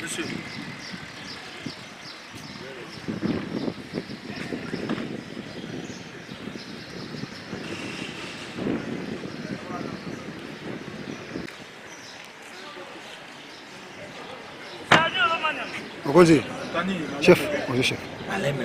Monsieur. Okonzi, chef, on chef. Malem,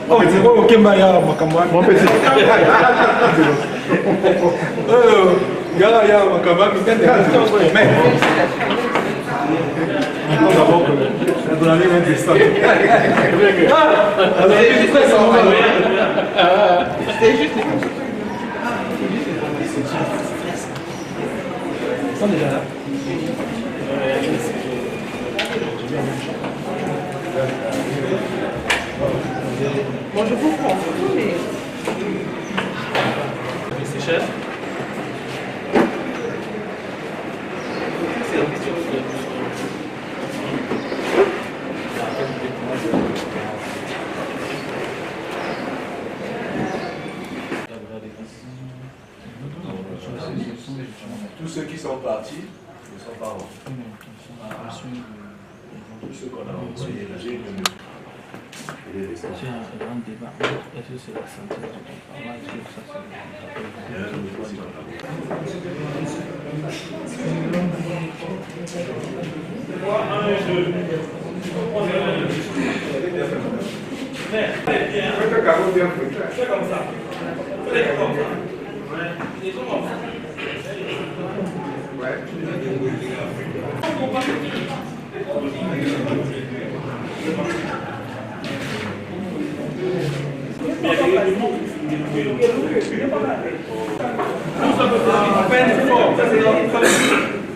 oh, c'est bon, ok, Maya, mon petit. Ya, Makamba, Bon, je comprends, mais... C'est chef. C'est la question. Tous ceux qui sont partis ne sont pas morts. Tous ceux qu'on a envoyés, j'ai Il y a un grand débat. Est-ce que c'est la santé du travail? Est-ce que ça c'est comme ça.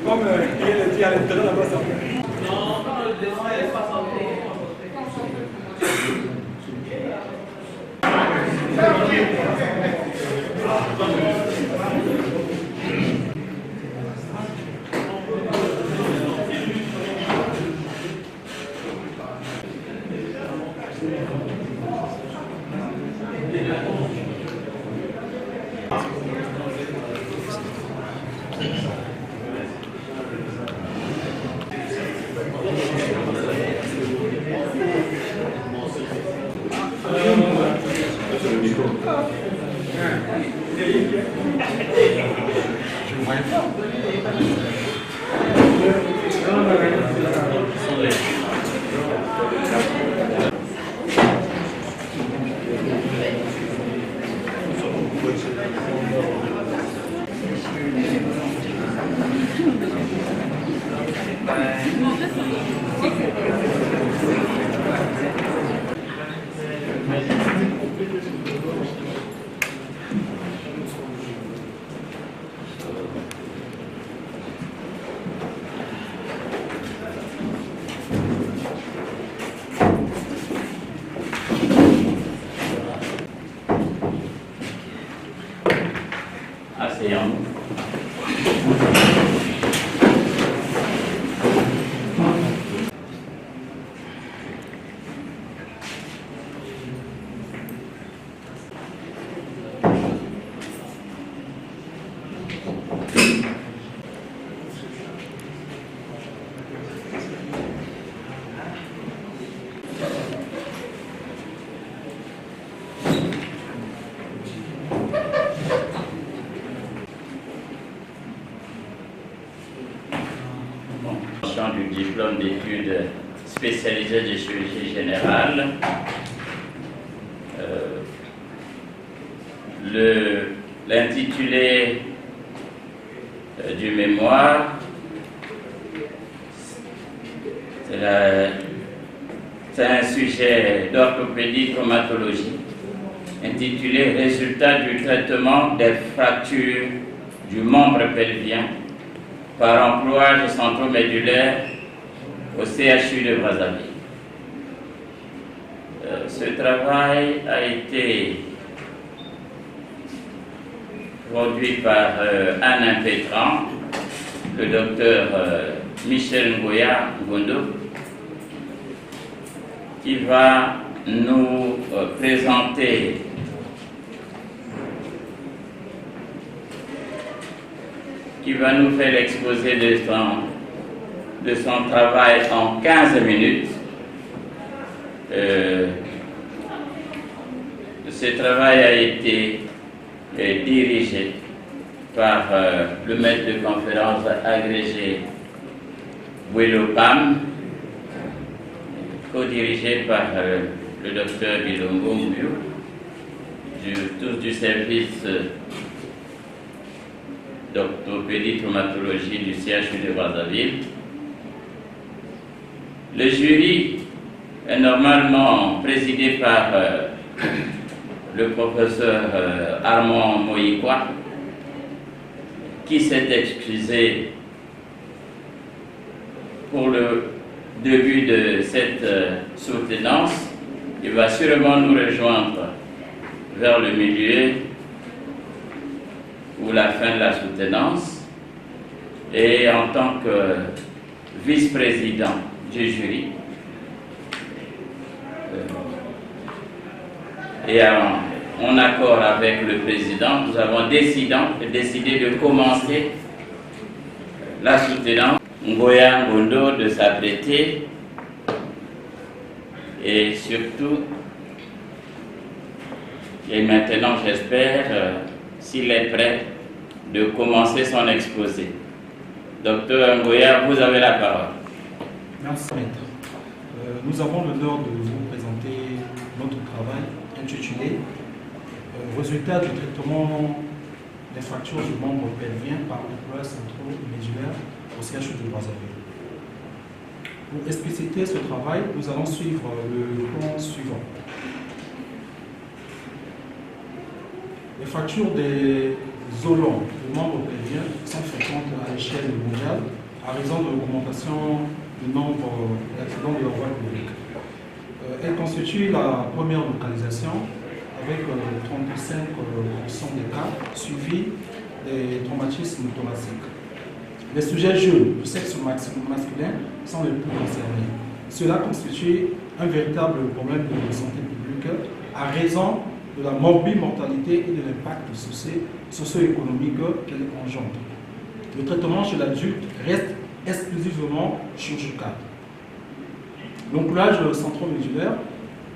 Comme il dit à l'intérieur là-bas, ça. Non, le dessin est pas santé. Du diplôme d'études spécialisées de chirurgie générale. L'intitulé du mémoire, c'est un sujet d'orthopédie traumatologie intitulé Résultats du traitement des fractures du membre pelvien par emplouage centromédulaire au CHU de Brazzaville. Ce travail a été produit par un impétrant, le docteur Michel Ngoya Ngondo, qui va nous présenter qui va nous faire l'exposé de son travail en 15 minutes. Ce travail a été dirigé par le maître de conférence agrégé Willow Pam, co-dirigé par le docteur Bilongo Mbiu, tous du service d'orthopédie traumatologie du CHU de Brazzaville. Le jury est normalement présidé par le professeur Armand Moïkwa, qui s'est excusé pour le début de cette soutenance. Il va sûrement nous rejoindre vers le milieu ou la fin de la soutenance. Et en tant que vice-président du jury, et en accord avec le président, nous avons décidé de commencer la soutenance. Ngoya Ngondo de s'apprêter et surtout, et maintenant j'espère, s'il est prêt, de commencer son exposé. Docteur Ngoya, vous avez la parole. Merci, maître. Nous avons l'honneur de vous présenter notre travail intitulé Résultat du traitement des fractures du membre pelvien par le centro-médulaire au CHU de Brazzaville. Pour expliciter ce travail, nous allons suivre le plan suivant. Les fractures des os longs du membre pelvien sont fréquentes à l'échelle mondiale à raison de l'augmentation du nombre d'accidents de la voie publique. Elle constitue la première localisation avec 35% des cas suivis des traumatismes thoraciques. Les sujets jeunes du sexe masculin sont les plus concernés. Cela constitue un véritable problème de santé publique à raison de la morbimortalité et de l'impact socio-économique qu'elle engendre. Le traitement chez l'adulte reste exclusivement chirurgical. L'oncoulage centromédulaire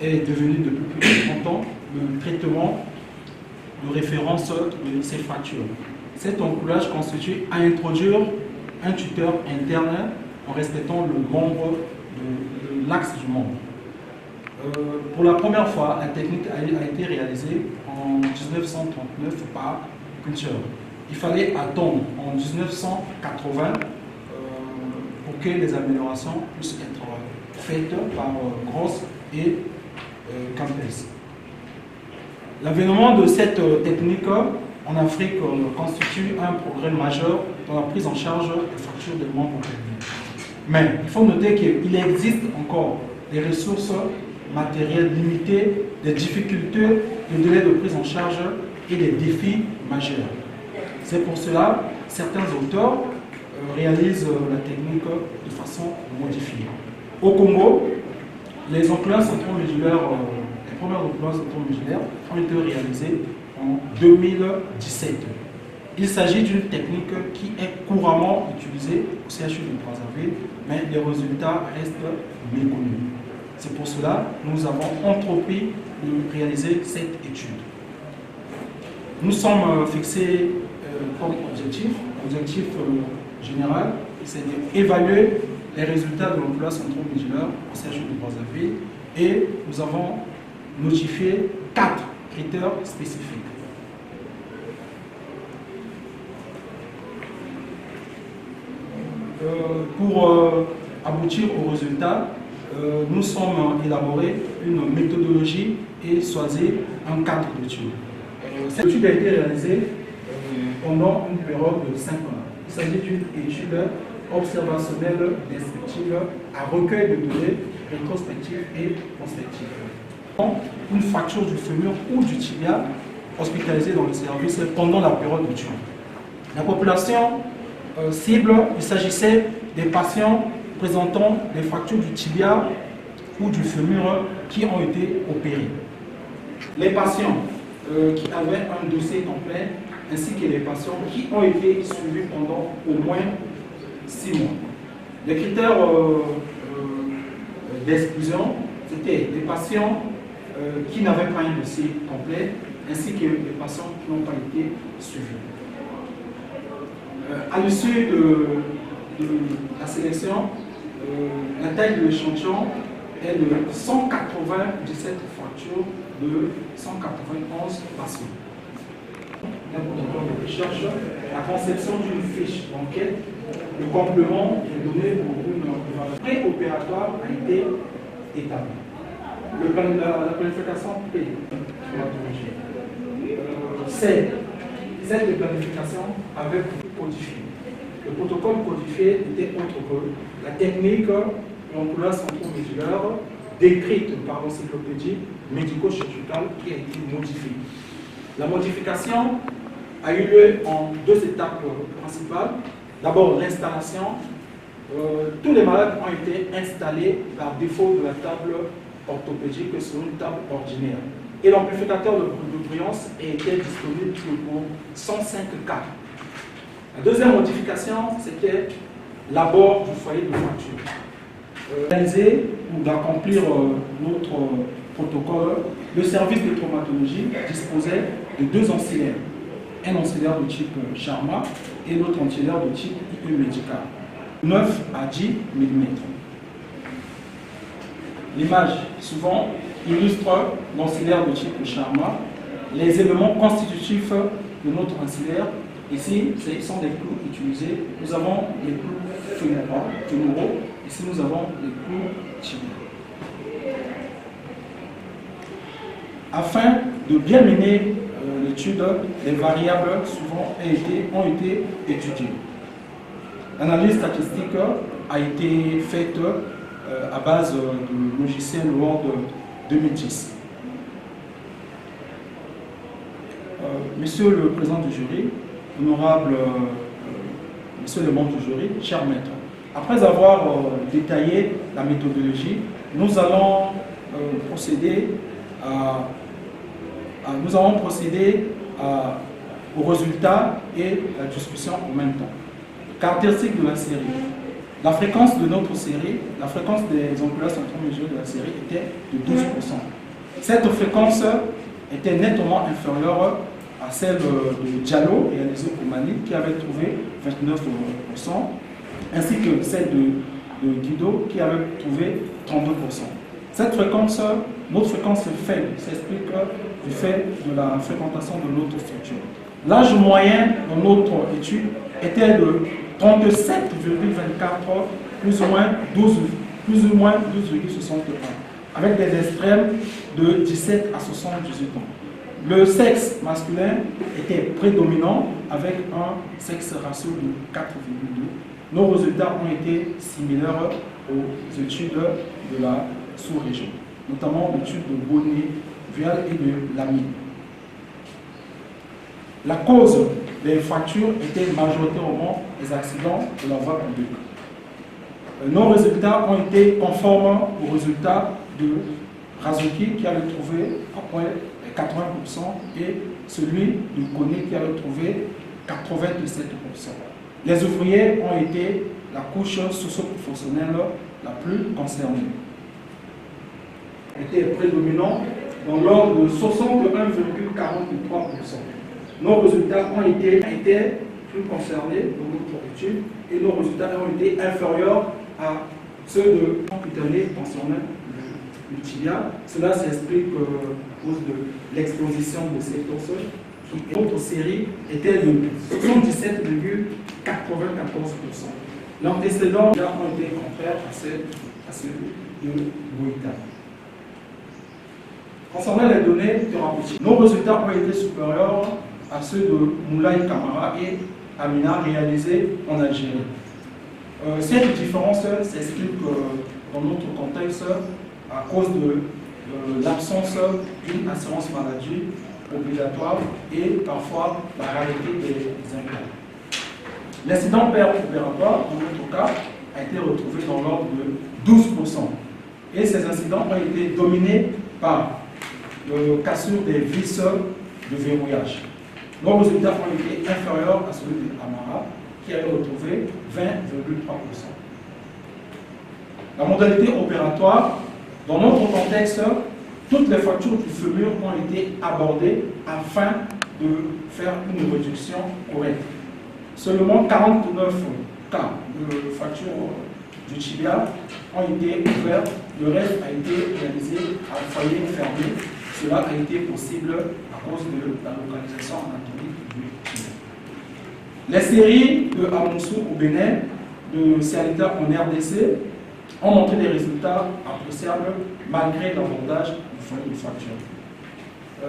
est devenu depuis plus de 30 ans le traitement de référence de ces fractures. Cet oncoulage constitue à introduire un tuteur interne en respectant le membre de l'axe du membre. Pour la première fois, la technique a été réalisée en 1939 par Kuncher. Il fallait attendre en 1980 pour que les améliorations puissent être faites par Gross et Campbell. L'avènement de cette technique en Afrique constitue un progrès majeur dans la prise en charge des fractures des membres pelviens. Mais il faut noter qu'il existe encore des ressources matérielles limitées, des difficultés de délai de prise en charge et des défis majeurs. C'est pour cela que certains auteurs réalisent la technique de façon modifiée. Au Congo, les onculages centromédulaires, les premières onculages centromédulaires ont été réalisées en 2017. Il s'agit d'une technique qui est couramment utilisée au CHU de Brazzaville, mais les résultats restent méconnus. C'est pour cela que nous avons entrepris de réaliser cette étude. Nous sommes fixés comme objectif général, c'est d'évaluer les résultats de l'emploi centromédulaire au CHU de Brazzaville et nous avons notifié 4 critères spécifiques. Pour aboutir aux résultats, nous sommes élaborés une méthodologie et choisi un cadre d'étude. Cette étude a été réalisée pendant une période de 5 ans. Il s'agit d'une étude observationnelle descriptive à recueil de données rétrospectives et prospectives. une fracture du fémur ou du tibia hospitalisé dans le service pendant la période de tumeur. La population cible, il s'agissait des patients présentant des fractures du tibia ou du fémur qui ont été opérés. Les patients qui avaient un dossier complet ainsi que les patients qui ont été suivis pendant au moins 6 mois. Les critères d'exclusion, c'était les patients qui n'avaient pas un dossier complet ainsi que les patients qui n'ont pas été suivis. À l'issue de la sélection, la taille de l'échantillon est de 197 fractures de 191 patients. Un protocole de recherche, la conception d'une fiche d'enquête, le complément est donné pour une évaluation préopératoire a été établi. La planification celle de planification avait codifié. Le protocole codifié était autre que la technique l'ampoulage centromédulaire décrite par l'encyclopédie médico-chirurgicale qui a été modifiée. La modification a eu lieu en 2 étapes principales. D'abord, l'installation. Tous les malades ont été installés par défaut de la table orthopédique sur une table ordinaire. Et l'amplificateur de brillance était disponible pour 105 cas. La deuxième modification, c'était l'abord du foyer de fracture. Réaliser ou d'accomplir notre protocole, le service de traumatologie disposait de 2 ancillaires. Un ancillaire de type Sharma et l'autre ancillaire de type IE médical. 9 à 10 mm. L'image souvent illustre l'ancillaire de type Sharma, les éléments constitutifs de notre ancillaire. Ici, ce sont des clous utilisés. Nous avons les clous fémoraux. Ici, nous avons les clous tibiaux. Afin de bien mener l'étude, les variables souvent ont été étudiées. L'analyse statistique a été faite à base du logiciel Word 2010. Monsieur le président du jury, honorable monsieur le membre du jury, chers maîtres, après avoir détaillé la méthodologie, nous allons procéder aux résultats et la discussion en même temps. Caractéristiques de la série. La fréquence de notre série, la fréquence des ampoullages centromédulaires de la série était de 12%. Cette fréquence était nettement inférieure à celle de Diallo et Alizé Koumani qui avait trouvé 29%, ainsi que celle de Guido qui avait trouvé 32%. Cette fréquence, notre fréquence faible, s'explique du fait de la fréquentation de notre structure. L'âge moyen de notre étude était de 37,24 plus ou moins 12,61, avec des extrêmes de 17 à 78 ans. Le sexe masculin était prédominant avec un sexe ratio de 4,2. Nos résultats ont été similaires aux études de la sous-région, notamment l'étude de Bonnet, Vial et de Lamy. La cause des fractures était majoritairement les accidents de la voie publique. Nos résultats ont été conformes aux résultats de Razuki qui avait trouvé à peu près 80% et celui de Koné qui avait trouvé 97%. Les ouvriers ont été la couche socio-professionnelle la plus concernée. Était prédominant dans l'ordre de 61,43%. Nos résultats ont été plus concernés dans notre étude et nos résultats ont été inférieurs à ceux de cutané concernant le tibia. Cela s'explique à cause de l'exposition de ces os qui, notre série, était de 77,94%. L'antécédent ont été contraires à ceux de Boïta. Concernant les données thérapeutiques, nos résultats ont été supérieurs à ceux de Moulay Kamara et Amina réalisés en Algérie. Cette différence s'explique dans notre contexte à cause de l'absence d'une assurance maladie obligatoire et parfois la réalité des impôts. L'incident opératoire, dans notre cas, a été retrouvé dans l'ordre de 12%. Et ces incidents ont été dominés par le cassure des vis de verrouillage. Nos résultats ont été inférieurs à celui de Amara, qui a retrouvé 20,3%. La modalité opératoire, dans notre contexte, toutes les fractures du fémur ont été abordées afin de faire une réduction correcte. Seulement 49 cas de fracture du tibia ont été ouverts, le reste a été réalisé à foyer fermé. Cela a été possible à cause de la localisation anatomique du tibia. Les séries de Amoussou au Bénin, de Cialita en RDC, ont montré des résultats appréciables malgré l'abordage du foyer de fracture.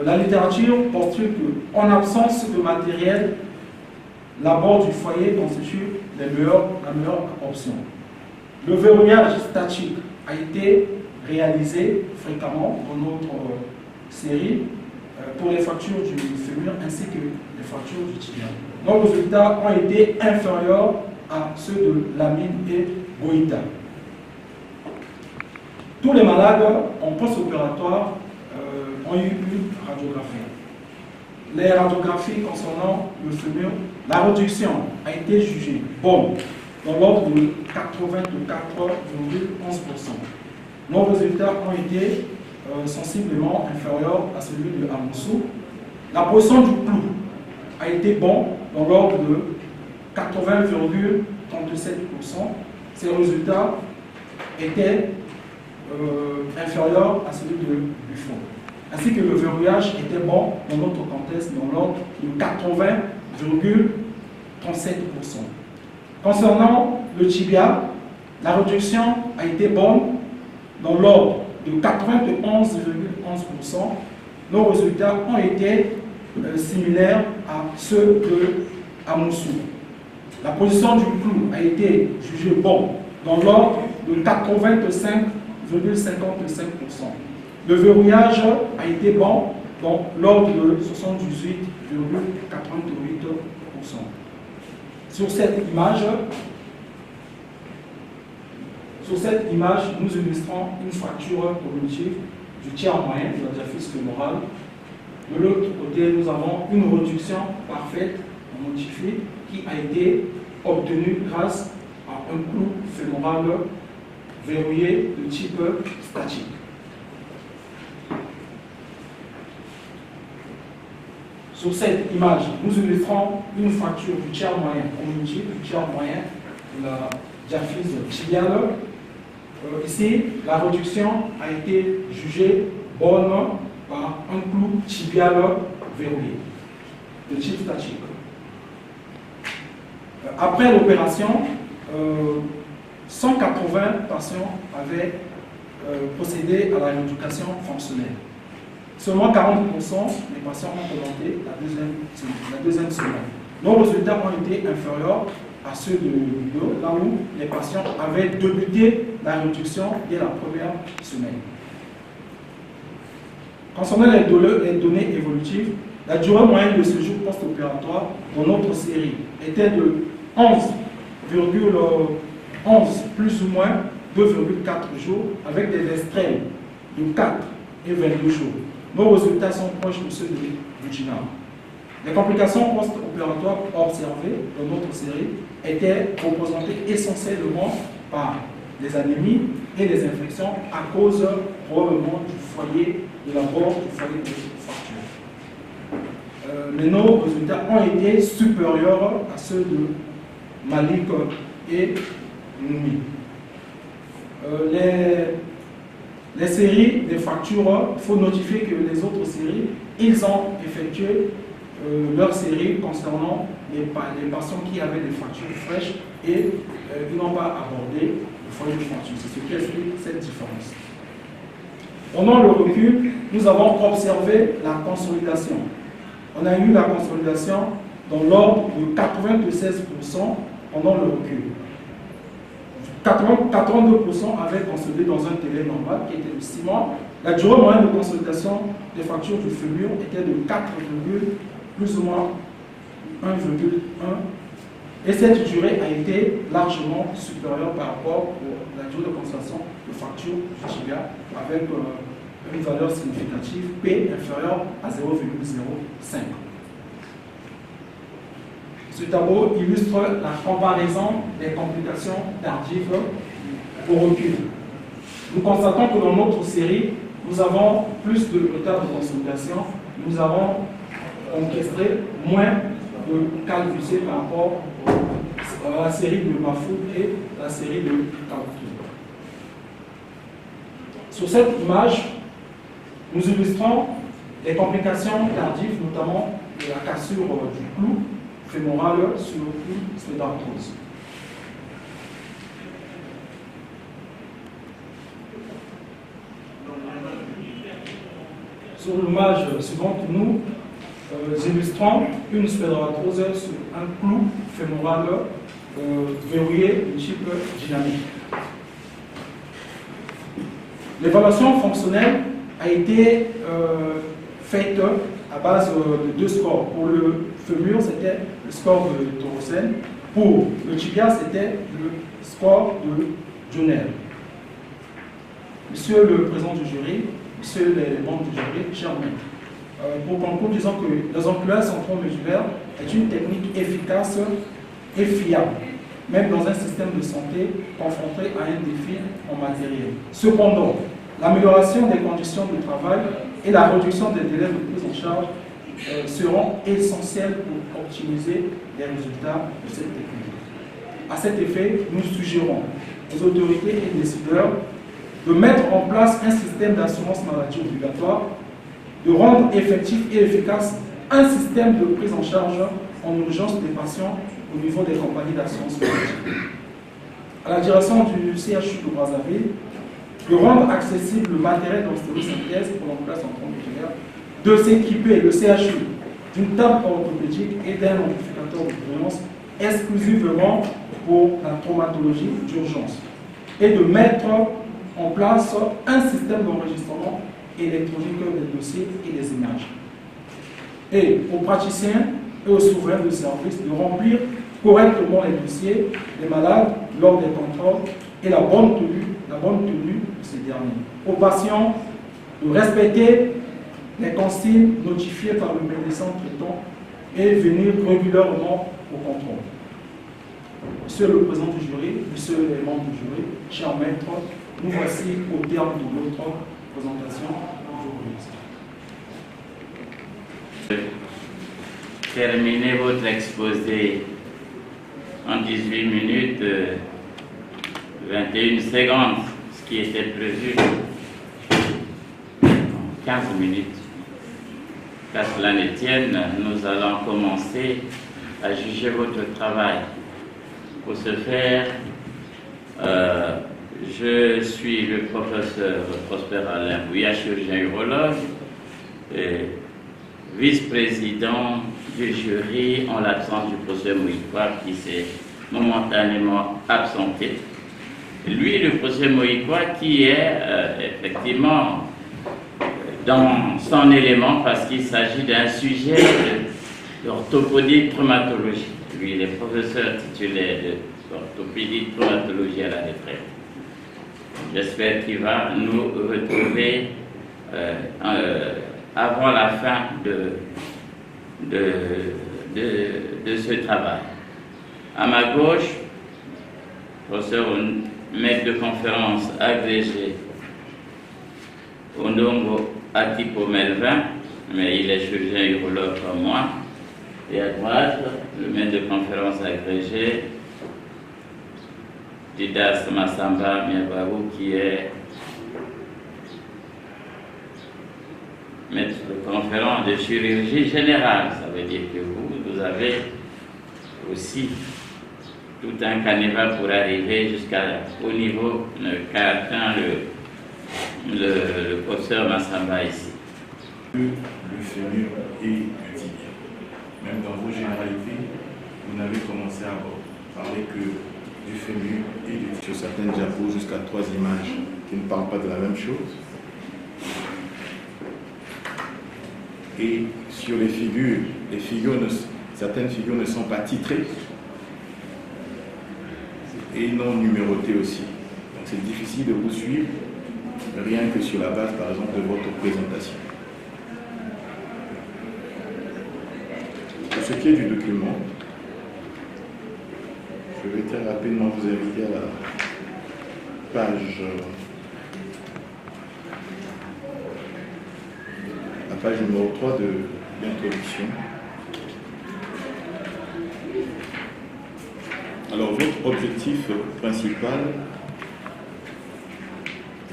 La littérature postule qu'en absence de matériel, l'abord du foyer constitue la meilleure option. Le verrouillage statique a été réalisé fréquemment dans notre série pour les fractures du fémur ainsi que les fractures du tibia. Nos résultats ont été inférieurs à ceux de Lamine et Goïta. Tous les malades en post-opératoire ont eu une radiographie. Les radiographies concernant le fémur, la réduction a été jugée bonne, dans l'ordre de 84,11%. Nos résultats ont été sensiblement inférieurs à celui de Amoussou. La position du clou a été bonne, dans l'ordre de 80,37%. Ces résultats étaient inférieurs à celui de Buffon. Ainsi que le verrouillage était bon dans notre contexte, dans l'ordre de 80,37%. Concernant le tibia, la réduction a été bonne dans l'ordre de 91,11%. Nos résultats ont été similaires à ceux de Amoussou. La position du clou a été jugée bonne dans l'ordre de 85,55%. Le verrouillage a été bon dans l'ordre de 78,88%. Sur cette image, nous illustrons une fracture cognitive du tiers moyen de la diaphyse fémorale. De l'autre côté, nous avons une réduction parfaite modifiée qui a été obtenue grâce à un clou fémoral verrouillé de type statique. Sur cette image, nous illustrons une fracture du tiers moyen cognitif, du tiers moyen de la diaphyse tibiale. Ici, la réduction a été jugée bonne par un clou tibial verrouillé de type statique. Après l'opération, 180 patients avaient procédé à la rééducation fonctionnelle. Seulement 40% des patients ont commenté la deuxième semaine. Nos résultats ont été inférieurs à ceux de l'UDO, là où les patients avaient débuté la réduction dès la première semaine. Concernant les données évolutives, la durée moyenne de séjour post-opératoire dans notre série était de 11 plus ou moins 2,4 jours, avec des extrêmes de 4 et 22 jours. Nos résultats sont proches de ceux du GINA. Les complications post-opératoires observées dans notre série étaient représentées essentiellement par les anémies et les infections à cause probablement du foyer de la mort, du foyer de fracture. Mais nos résultats ont été supérieurs à ceux de Malik et Noumi. Les séries des fractures, il faut notifier que les autres séries, ils ont effectué leur série concernant les patients qui avaient des fractures fraîches et ils n'ont pas abordé le foyer de fracture. C'est ce qui explique cette différence. Pendant le recul, nous avons observé la consolidation. On a eu la consolidation dans l'ordre de 96% pendant le recul. 82% avaient consolidé dans un délai normal qui était de 6 mois. La durée moyenne de consolidation des factures du FEMUR était de 4, plus ou moins 1,1. Et cette durée a été largement supérieure par rapport à la durée de consolidation de factures du TIGA avec une valeur significative P inférieure à 0,05. Ce tableau illustre la comparaison des complications tardives au recul. Nous constatons que dans notre série, nous avons plus de retard de consolidation, nous avons encaissé moins de cas visés par rapport à la série de Mafou et la série de Kabuki. Sur cette image, nous illustrons les complications tardives, notamment de la cassure du clou fémoral sur le clou spédarthrose. Sur l'image suivante, nous illustrons une spédarthrose sur un clou fémoral verrouillé de type dynamique. L'évaluation fonctionnelle a été faite à base de 2 scores. Pour le FEMUR, c'était le score de Torosen. Pour le TIGA, c'était le score de Jonel. Monsieur le président du jury, monsieur les membres du jury, chers maîtres, pour conclure, disons que l'ensemble centro-médulaire est une technique efficace et fiable, même dans un système de santé confronté à un défi en matériel. Cependant, l'amélioration des conditions de travail et la réduction des délais de prise en charge seront essentiels pour optimiser les résultats de cette technique. À cet effet, nous suggérons aux autorités et décideurs de mettre en place un système d'assurance maladie obligatoire, de rendre effectif et efficace un système de prise en charge en urgence des patients au niveau des compagnies d'assurance maladie. À la direction du CHU de Brazzaville, de rendre accessible le matériel d'ostéosynthèse pour l'emploi centro-médulaire, de s'équiper le CHU d'une table orthopédique et d'un amplificateur de brillance exclusivement pour la traumatologie d'urgence et de mettre en place un système d'enregistrement électronique des dossiers et des images. Et aux praticiens et aux souverains de service de remplir correctement les dossiers des malades lors des contrôles et la bonne tenue de ces derniers. Aux patients de respecter les consignes notifiées par le médecin traitant et venir régulièrement au contrôle. Monsieur le président du jury, monsieur les membres du jury, chers maîtres, nous voici au terme de notre présentation. Je vous remercie. Terminez votre exposé en 18 minutes 21 secondes, ce qui était prévu en 15 minutes. Qu'à cela ne tienne, nous allons commencer à juger votre travail. Pour ce faire, je suis le professeur Prosper Alain Bouya, chirurgien urologue, et vice-président du jury en l'absence du professeur Moïkwa qui s'est momentanément absenté. Lui, le professeur Moïkwa, qui est effectivement dans son élément parce qu'il s'agit d'un sujet d'orthopédie traumatologie. Lui, il est professeur titulaire d'orthopédie traumatologie à la retraite. J'espère qu'il va nous retrouver avant la fin de ce travail. À ma gauche, professeur maître de conférence agrégé Ondongo Atipo Melvin, mais il est chirurgien urologue comme moi. Et à droite, le maître de conférence agrégé Didas Massamba Miabarou, qui est maître de conférence de chirurgie générale. Ça veut dire que vous avez aussi tout un canevas pour arriver jusqu'au niveau qu'a atteint le professeur Massamba ici. Le FEMUR et le TIGA. Même dans vos généralités, vous n'avez commencé à parler que du fémur et sur certaines diapos jusqu'à 3 images qui ne parlent pas de la même chose. Et sur les figures, certaines figures ne sont pas titrées et non numérotées aussi. Donc c'est difficile de vous suivre rien que sur la base, par exemple, de votre présentation. Pour ce qui est du document, je vais très rapidement vous inviter à la page numéro 3 de l'introduction. Alors, votre objectif principal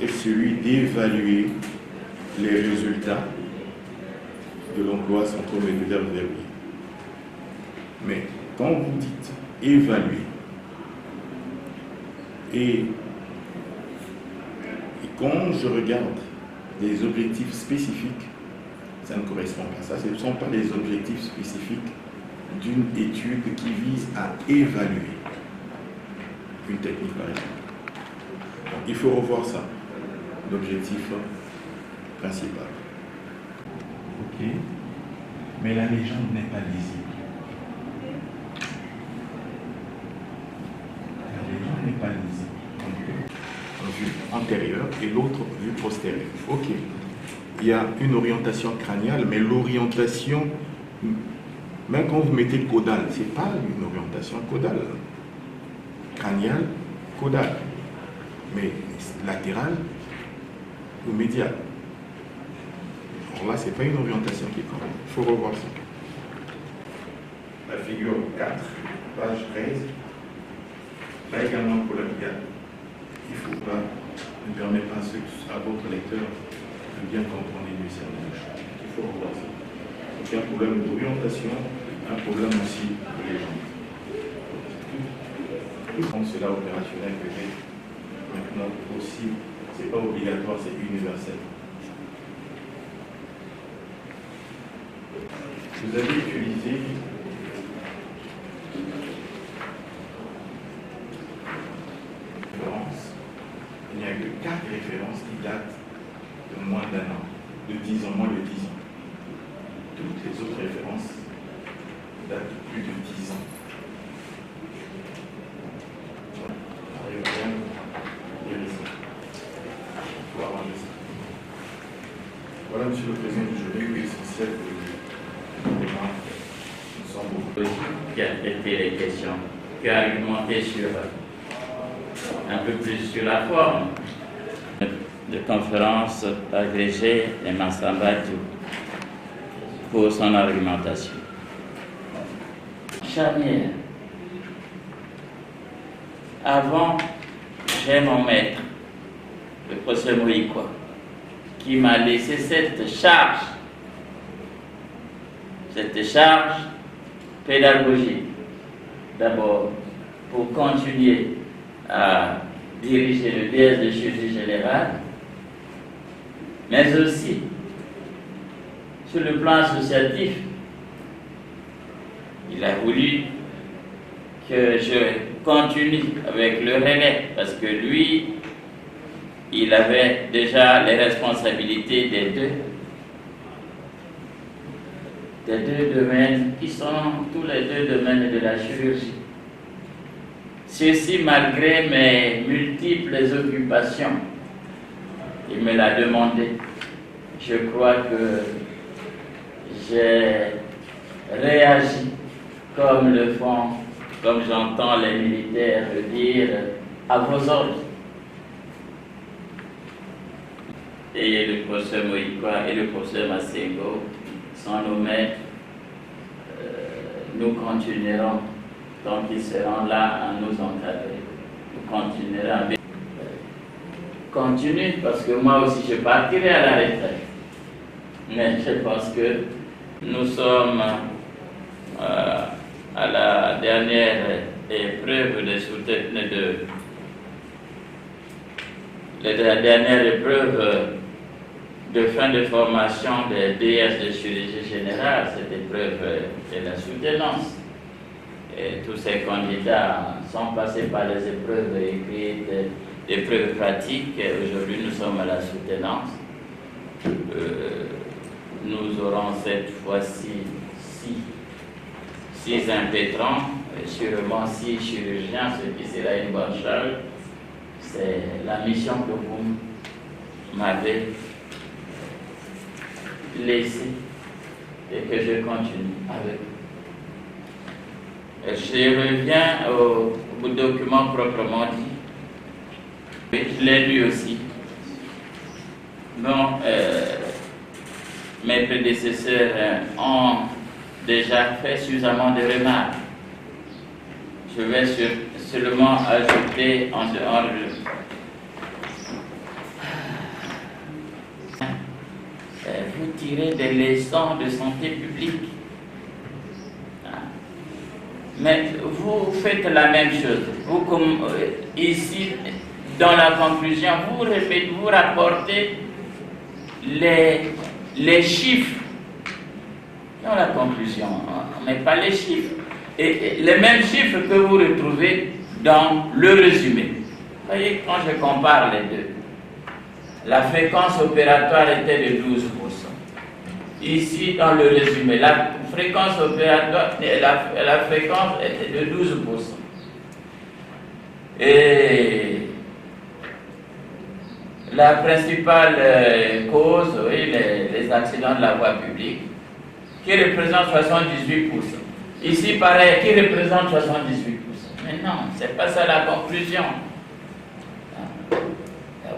est celui d'évaluer les résultats de l'emploi centromédulaire verrouillé. Mais quand vous dites évaluer, et quand je regarde des objectifs spécifiques, ça ne correspond pas. Ça, ce ne sont pas les objectifs spécifiques d'une étude qui vise à évaluer une technique, par exemple. Donc, il faut revoir ça, l'objectif principal. Ok, mais la légende n'est pas lisible. La légende n'est pas lisible. Une vue antérieure et l'autre vue postérieure. Ok. Il y a une orientation crânienne, mais l'orientation, même quand vous mettez caudale, ce n'est pas une orientation caudale. Crânienne, caudale. Mais latérale ou médiale. Alors là, ce n'est pas une orientation qui compte. Il faut revoir ça. La figure 4, page 13. Là également pour la médiale. Il ne faut pas, ne permet pas à votre lecteur de bien comprendre les nuissances de bouche. Il faut revoir ça. Donc il y a un problème d'orientation, un problème aussi de légende. Tout cela opérationnel peut-être maintenant aussi, ce n'est pas obligatoire, c'est universel. Vous avez utilisé il n'y a que 4 références qui datent de moins d'1 an, de 10 ans, moins de 10 ans. Toutes les autres références datent de plus de 10 ans. Voilà, Monsieur le Président du jury, l'essentiel de débat. Nous sommes beaucoup. Qui a traité les questions, qui a argumenté sur un peu plus sur la forme de conférence agrégée et Massambatu pour son argumentation. Charnière. Avant, j'ai mon maître, le professeur Moïkwa, qui m'a laissé cette charge pédagogique, d'abord pour continuer à diriger le DS de chirurgie générale, mais aussi sur le plan associatif. Il a voulu que je continue avec le relais, parce que lui, il avait déjà les responsabilités des deux domaines qui sont tous les deux domaines de la chirurgie. Ceci malgré mes multiples occupations. Il me l'a demandé. Je crois que j'ai réagi comme le font, comme j'entends les militaires le dire, à vos ordres. Et le professeur Moïkwa et le professeur Massengo sont nos maîtres. Nous continuerons, donc ils seront là à nous encadrer. Nous continuerons avec. Continue, parce que moi aussi je partirai à la retraite. Mais je pense que nous sommes à la dernière épreuve la dernière épreuve de fin de formation des DS de chirurgie générale. Cette épreuve est la soutenance. Et tous ces candidats sont passés par les épreuves écrites, des épreuves pratiques. Aujourd'hui, nous sommes à la soutenance. Nous aurons cette fois-ci 6 impétrants, sûrement 6 chirurgiens, ce qui sera une bonne chose. C'est la mission que vous m'avez laissée et que je continue avec vous. Je reviens au document proprement dit. Je l'ai lu aussi. Bon, mes prédécesseurs ont déjà fait suffisamment de remarques. Je vais seulement ajouter en dehors vous tirez des leçons de santé publique. Mais vous faites la même chose. Vous, comme ici, dans la conclusion, vous rapportez les chiffres dans la conclusion, mais pas les chiffres. Et les mêmes chiffres que vous retrouvez dans le résumé. Vous voyez, quand je compare les deux, la fréquence opératoire était de 12%. Ici, dans le résumé, la fréquence opératoire, la fréquence était de 12%. Et la principale cause, oui, les accidents de la voie publique, qui représente 78%. Ici, pareil, qui représente 78%. Mais non, ce n'est pas ça la conclusion.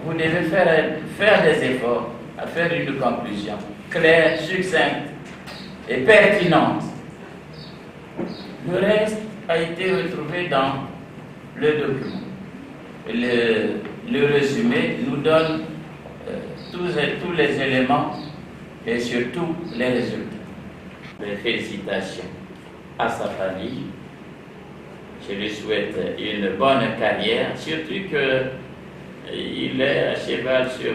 Vous devez faire des efforts à faire une conclusion claire, succincte et pertinente. Le reste a été retrouvé dans le document. Le résumé nous donne tous les éléments et surtout les résultats. Mes félicitations à sa famille. Je lui souhaite une bonne carrière, surtout qu'il est à cheval sur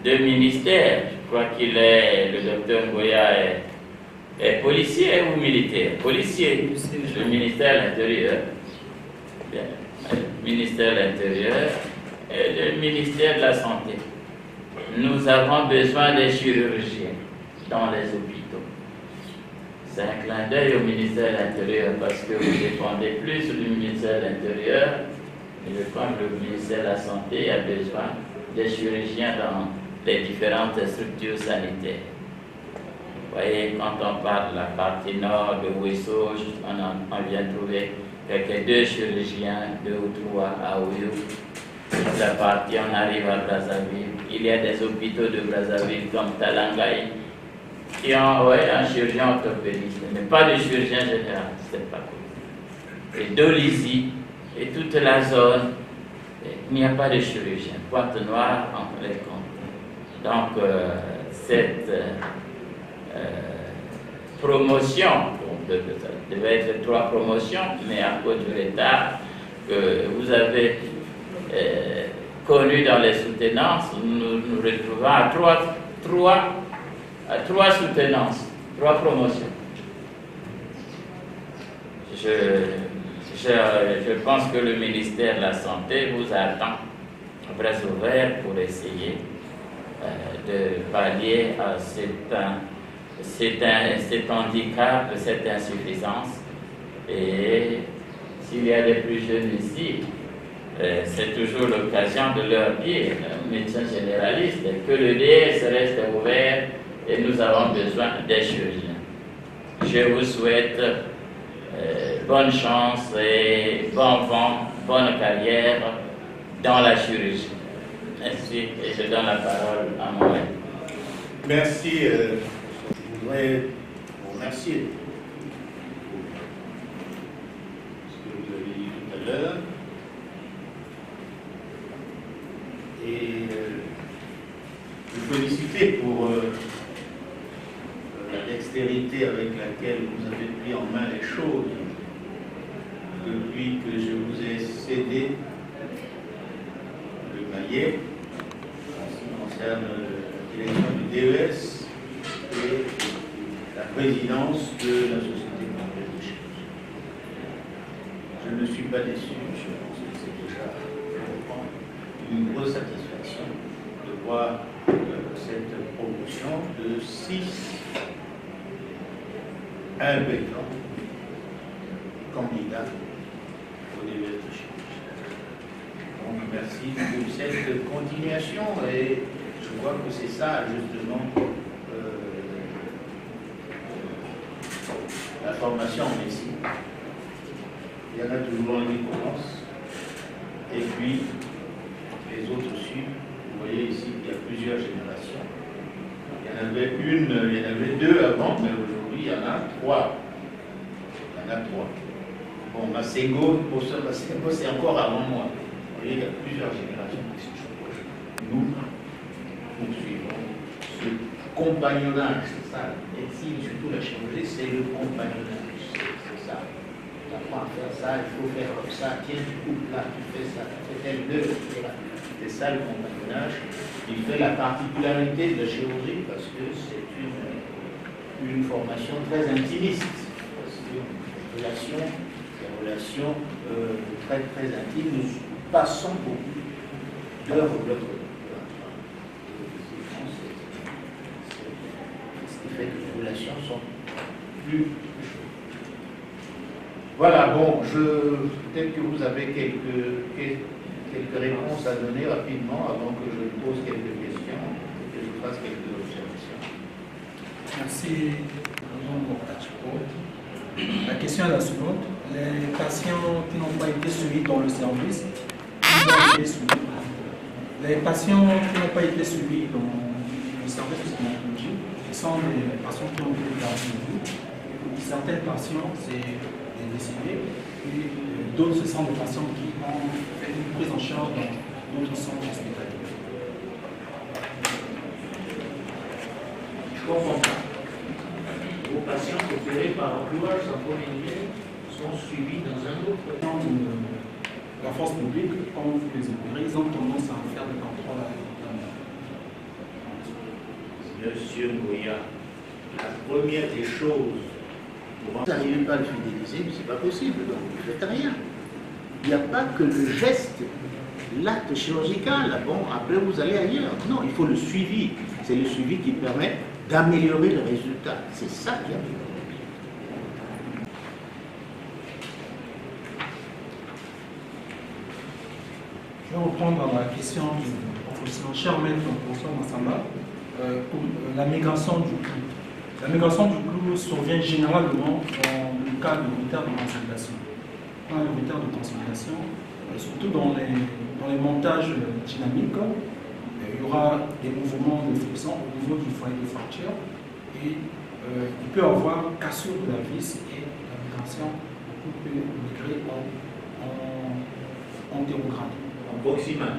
deux ministères. Je crois qu'il est, le docteur Goya est policier ou militaire? Policier, le ministère de l'Intérieur. Le ministère de l'Intérieur et le ministère de la Santé. Nous avons besoin des chirurgiens dans les hôpitaux. C'est un clin d'œil au ministère de l'Intérieur parce que vous dépendez plus du ministère de l'Intérieur. Et je crois que le ministère de la Santé a besoin des chirurgiens dans les différentes structures sanitaires. Vous voyez, quand on parle de la partie nord de Ouesso, on vient trouver quelques 2 chirurgiens, 2 ou 3 à Oyo. Toute la partie, on arrive à Brazzaville. Il y a des hôpitaux de Brazzaville comme Talangaï qui ont un chirurgien orthopédiste, mais pas de chirurgien général, c'est pas cool. Et Dolisie et toute la zone, il n'y a pas de chirurgien. Pointe-Noire, on les compte. Donc, cette promotion, devait être 3 promotions, mais à cause du retard que vous avez connu dans les soutenances, nous nous retrouvons à 3 soutenances, 3 promotions. Je pense que le ministère de la Santé vous attend bras ouverts pour essayer de pallier à cet handicap, cette insuffisance. Et s'il y a des plus jeunes ici, c'est toujours l'occasion de leur dire, médecins généralistes, que le DS reste ouvert et nous avons besoin des chirurgiens. Je vous souhaite bonne chance et bon vent, bonne carrière dans la chirurgie. Merci et je donne la parole à moi. Merci. Je voudrais vous remercier pour ce que vous avez dit tout à l'heure. Et vous féliciter pour la dextérité avec laquelle vous avez pris en main les choses depuis que je vous ai cédé le maillet en ce qui concerne la direction du DES et la présidence de la Société française de chirurgie. pas déçu, je pense que c'est déjà une grosse satisfaction de voir cette promotion de 6 impétrants candidats au DES de chirurgie. Donc merci pour cette continuation et je vois que c'est ça justement la formation en médecine. Il y en a toujours un qui commence et puis les autres suivent. Vous voyez ici qu'il y a plusieurs générations. Il y en avait 2 avant, mais aujourd'hui il y en a 3. Il y en a 3. Bon, Massengo, professeur Massengo, c'est encore avant moi. Vous voyez, il y a plusieurs générations qui se chevauchent. Nous poursuivons ce compagnonnage, c'est ça. La médecine, surtout la chirurgie, c'est le compagnonnage. C'est ça. Tu apprends à faire ça, il faut faire comme ça. Tiens, tu coupes là, tu fais ça, tu fais tel deux, etc. C'est ça le compagnonnage. Il fait la particularité de la chirurgie parce que c'est une formation très intimiste. Parce que les relations très très intimes, nous passons beaucoup d'heures au bloc. Ce qui fait que les relations sont plus chaudes. Voilà, bon, peut-être que vous avez quelques réponses à donner rapidement avant que je pose quelques questions et que je fasse quelques observations. Merci, la question est la suivante. Les patients qui n'ont pas été suivis dans le service, les patients qui n'ont pas été suivis dans le service de stomatologie, ce sont des patients qui ont été gardés de vie. Certains patients, c'est des décédés, et d'autres, ce sont des patients qui ont fait une prise en charge dans d'autres centres hospitaliers. Je comprends pas. Vos patients opérés par employage en premier lieu sont suivis dans un autre. La force publique, quand vous les opérez, ils ont tendance à faire des contrôles avec Monsieur Moya, la première des choses, vous n'arrivez pas à le fidéliser, mais ce n'est pas possible, donc vous ne faites rien. Il n'y a pas que le geste, l'acte chirurgical, bon, après vous allez ailleurs. Non, il faut le suivi. C'est le suivi qui permet d'améliorer le résultat. C'est ça qui améliore. Je vais reprendre la question du professeur cher maître, professeur Massamba, pour la migration du clou. La migration du clou survient généralement dans le cas de retard de consolidation. Quand il y a un retard de consolidation, surtout dans les montages dynamiques, il y aura des mouvements de flexion au niveau du foyer de fracture et il peut y avoir cassure de la vis et la migration peut migrer en antérograde. En proximal.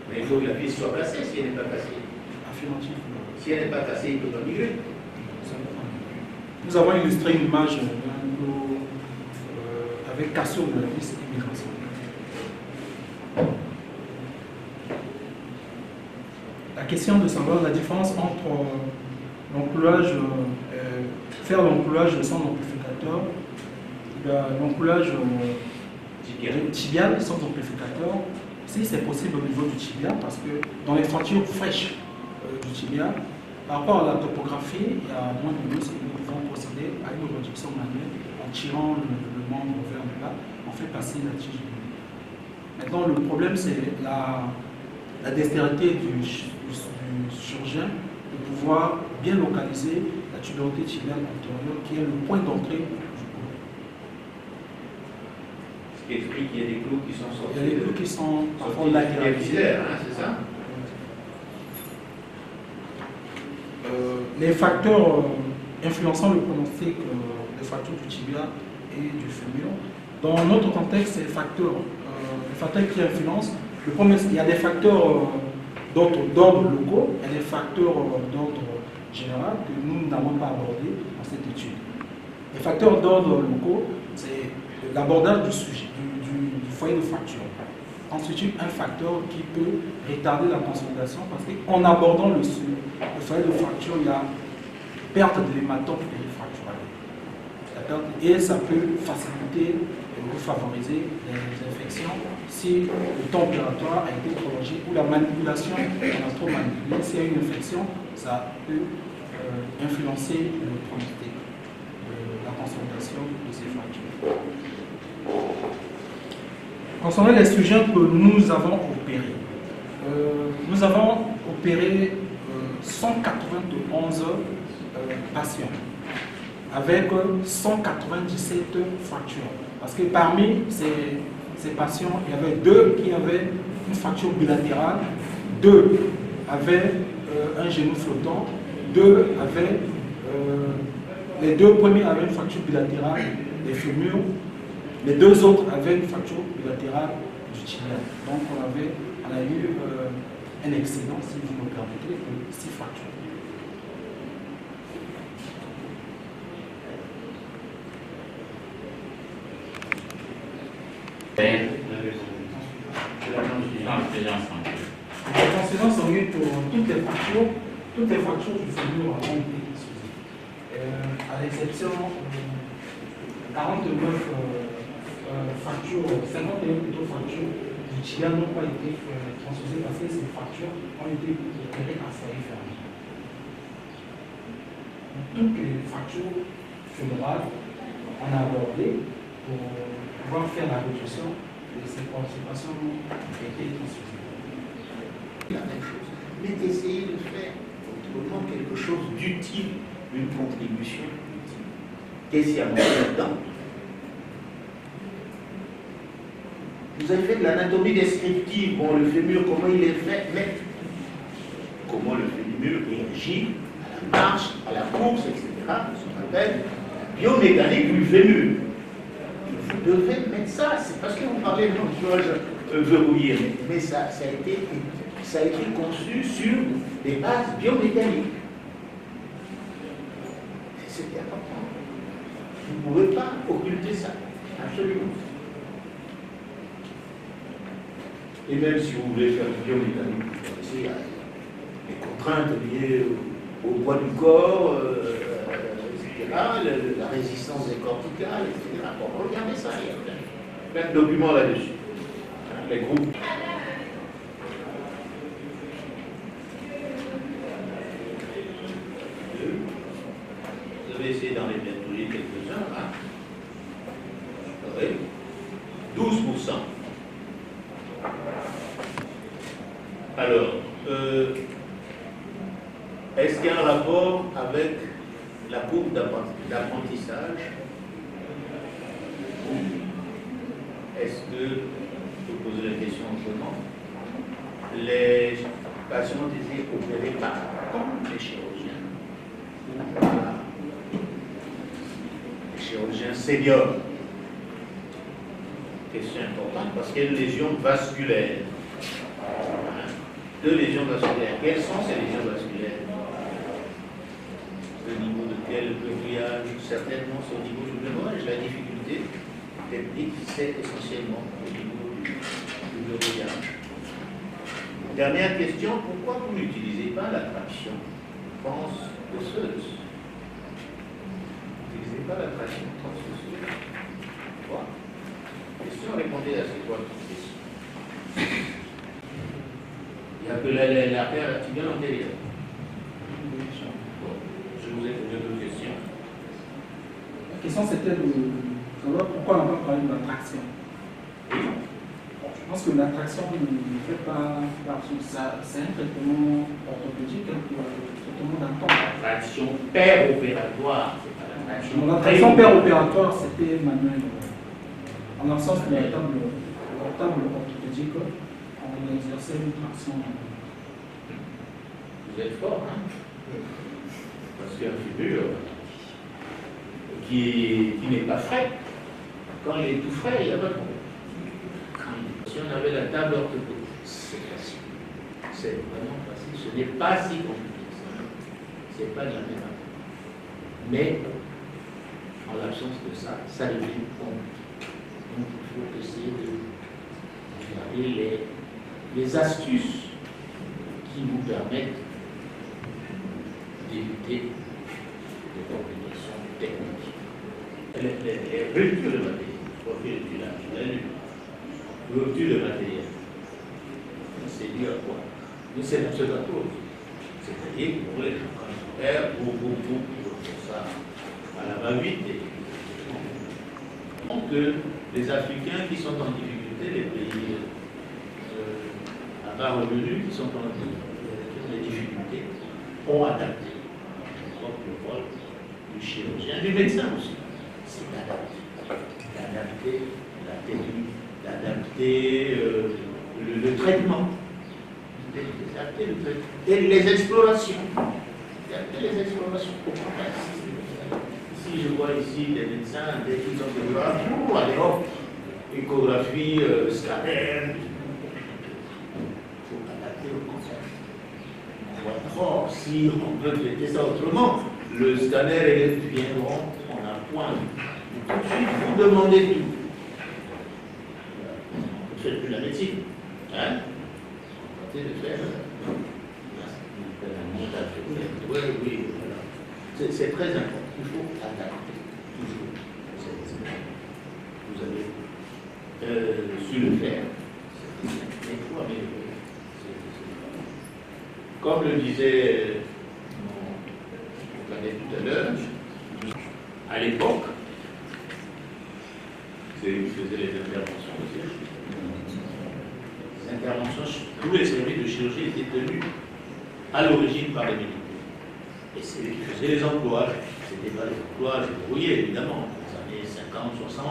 Mais il faut que la vis soit cassée si elle n'est pas cassée. Affirmatif. Si elle n'est pas cassée, il ne peut pas migrer. Nous avons illustré une image avec cassure de la vis et migration. La question de savoir la différence entre l'encoulage, faire l'encoulage sans amplificateur, l'encoulage tibial sans amplificateur, si c'est possible au niveau du tibia, parce que dans les fractures fraîches du tibia, par rapport à la topographie, il y a moins de nous pouvons procéder à une réduction manuelle en tirant le membre vers le bas, on fait passer la tige. Maintenant, le problème, c'est la dextérité du chirurgien de pouvoir bien localiser la tuberosité tibiale antérieure, qui est le point d'entrée du clou. Ce qui explique qu'il y a des clous qui sont sortis. Il y a des clous qui sont parfois latéralisés. C'est ça? Les facteurs influençant le pronostic des fractures du tibia et du fémur. Dans notre contexte, c'est les facteurs qui influencent. Le premier, il y a des facteurs d'ordre locaux et des facteurs d'ordre général que nous n'avons pas abordés dans cette étude. Les facteurs d'ordre locaux, c'est l'abordage du sujet, du foyer de fracture. Ensuite, un facteur qui peut retarder la consolidation parce qu'en abordant le foyer de fracture, il y a perte de l'hématome périfracturale. Et ça peut faciliter ou favoriser les infections si le temps opératoire a été prolongé ou la manipulation, on a trop manipulé. S'il y a une infection, ça peut influencer le pronostic de la consolidation de ces fractures. Concernant les sujets que nous avons opérés, nous avons opéré 191 patients avec 197 fractures. Parce que parmi ces patients, il y avait 2 qui avaient une fracture bilatérale, 2 avaient un genou flottant, 2 avaient, les 2 premiers avaient une fracture bilatérale des fémurs, les 2 autres avaient une fracture bilatérale du tibia. Donc on a eu un excédent, si vous me permettez, de 6 fractures. La transfusion sanguine pour toutes les fractures du fémur ont été exclusives. À l'exception 49 fractures, 51 plutôt fractures du tibia n'ont pas été transfusées parce que ces fractures ont été opérées à foyer fermé. Toutes les fractures fémorales, on a abordé pour pouvoir faire la réduction de ces participations qui ont été transfusées. La même chose, mais essayez de faire autrement quelque chose d'utile, une contribution utile. Qu'est-ce qu'il y a là-dedans? Vous avez fait de l'anatomie descriptive, bon, le fémur, comment il est fait, mais comment le fémur réagit à la marche, à la course, etc. Ce qu'on appelle la biomécanique du fémur. Vous devez mettre ça, c'est parce que vous parlez de l'entourage verrouillé, mais ça a été conçu sur des bases biomécaniques. C'est important. Vous ne pouvez pas occulter ça, absolument. Et même si vous voulez faire du biomécanique, vous connaissez, il y a les contraintes liées au poids du corps, etc., la résistance des corticales, etc. Bon, regardez ça, il y a plein de documents là-dessus. Les groupes. Vous avez essayé d'en émettre quelques-uns, hein? Oui. 12%. Alors, est-ce qu'il y a un rapport avec la courbe d'apprentissage? Est-ce que, je peux poser la question autrement, les patients ont été opérés par les chirurgiens ou par les chirurgiens seniors? Question importante parce qu'il y a une lésion vasculaire. 2 lésions vasculaires. Quelles sont ces lésions vasculaires? Au niveau de quel verrouillage? Certainement, c'est au niveau du verrouillage. La difficulté technique, c'est essentiellement au niveau du verrouillage. Dernière question, pourquoi vous n'utilisez pas la traction transosseuse? Vous n'utilisez pas la traction transosseuse? Pourquoi? Question, répondez à ces 3 questions. Il n'y a que l'artère tibiale antérieure. Bon, je vous ai posé 2 questions. La question c'était de savoir pourquoi on n'a pas parlé de la traction. Oui. Je pense que la traction ne fait pas partie de ça. C'est un traitement orthopédique, un traitement d'un temps. La traction péropératoire, c'est pas la traction. La traction péropératoire, c'était manuel. En l'absence de la table orthopédique, on exerçait une traction. Vous êtes fort, hein? Parce qu'un fémur qui n'est pas frais, quand il est tout frais, il n'y a pas de problème. Si on avait la table orthopédique, c'est facile. C'est vraiment facile. Ce n'est pas si compliqué. Ce n'est pas de la même manière. Mais, en l'absence de ça, ça devient compliqué. Donc, il faut essayer de regarder les astuces qui vous permettent d'éviter des complications techniques. les ruptures de matériel. Rupture de matériel. C'est dû à quoi? Mais c'est l'observatoire. C'est-à-dire pour les gens faire pour ça à la va-vite. Donc les Africains qui sont en difficulté, les pays à bas revenus qui sont en difficulté, ont adapté le rôle du chirurgien, du médecin aussi. C'est d'adapter la technique, d'adapter le traitement, d'adapter le traitement, et les explorations. Les explorations. Si je vois ici des médecins, des qui sont de allez hop, échographie, scanner, il faut adapter le concept. Or, si on peut traiter ça autrement, le scanner viendront en appoint. Tout de suite, vous demandez tout. Vous ne faites plus la médecine. Hein? Vous tentez de faire un montage. Oui, oui, voilà. C'est très important. Il faut adapter. Toujours. Vous avez su le faire. Il faut améliorer. Comme le disait mon cadet tout à l'heure, à l'époque, c'est lui qui faisait les interventions aussi. Les interventions, tous les services de chirurgie étaient tenus à l'origine par les militaires. Et c'est lui qui faisait les emplois. Ce n'était pas les emplois verrouillés, évidemment, dans les années 50, 60,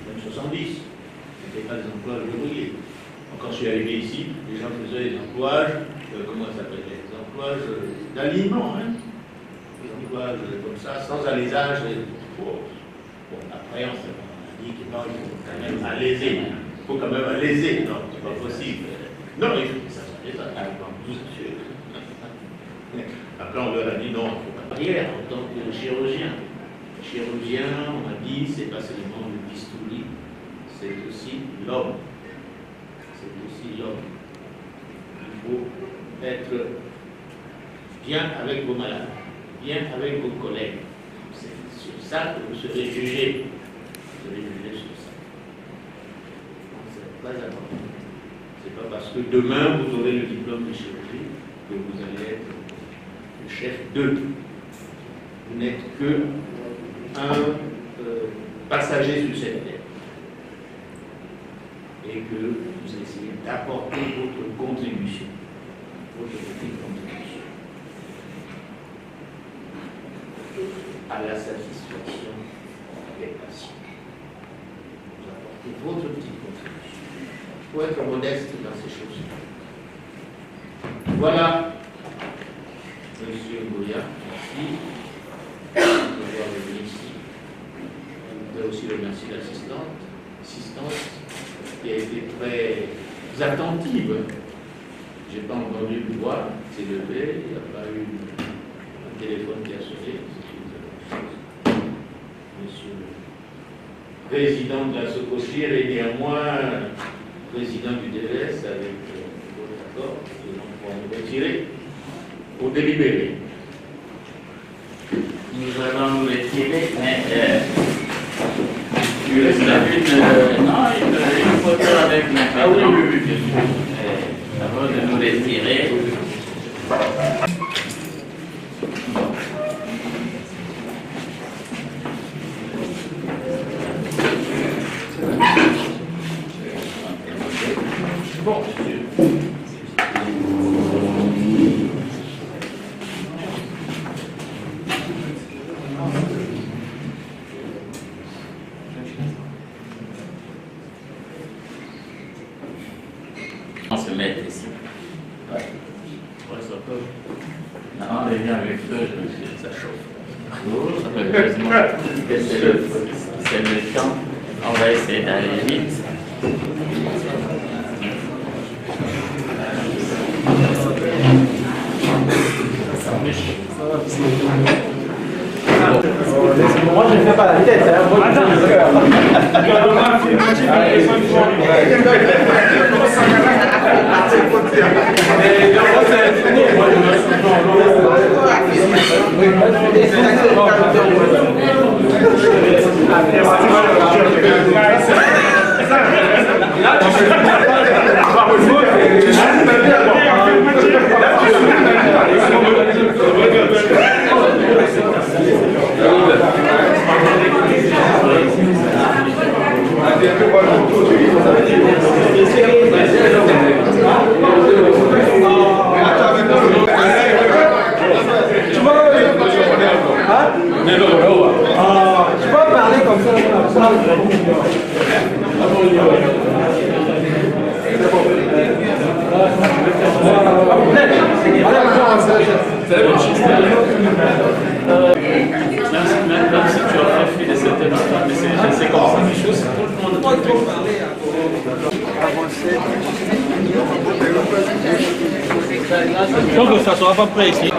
même 70. Ce n'était pas les emplois verrouillés. Quand je suis arrivé ici, les gens faisaient les emplois, comment ça s'appelle, les emplois d'aliments, hein, des emplois comme ça, sans alésage. Bon, après, on a dit que non, il faut quand même alléser. Il faut quand même alléser. Non, c'est pas possible. Non, il faut que ça soit ça. Après, on leur a dit non, il faut pas barrière en tant que chirurgien. Chirurgien, on a dit, c'est pas seulement le bistouri, c'est aussi l'homme. C'est aussi l'homme. Il faut être bien avec vos malades, bien avec vos collègues. C'est sur ça que vous serez jugé. Vous serez jugé sur ça. C'est pas important. C'est pas parce que demain vous aurez le diplôme de chirurgie que vous allez être le chef d'eux. Vous n'êtes que un passager sur cette terre. Et que vous essayez d'apporter votre contribution. Votre petite contribution. À la satisfaction des patients. Vous apportez votre petite contribution. Il faut être modeste dans ces choses. Voilà. Monsieur Goya, merci d'avoir venu ici. Je voudrais aussi remercier l'assistante qui a été très attentive. Je n'ai pas entendu le voix s'élever, il n'y a pas eu un téléphone qui a sonné. Monsieur le président de la Sococir et néanmoins président du DVS avec votre accord, et donc on va nous retirer pour délibérer. Nous allons nous retirer, mais il reste une photo avec le Ah oui, oui, oui, bien sûr. Avant de nous retirer. Bon, On se met ici. ouais, ça peut. Non, on revient avec feu, ça chauffe. Heureusement que c'est le temps. On va essayer d'aller vite. Moi, je ne fais pas la tête, hein. Moi, je fais le cœur. Oui, Même si tu as fait de certaines affaires, mais c'est comme ça, les choses, tout le monde Donc ça ne sera pas prêt ici.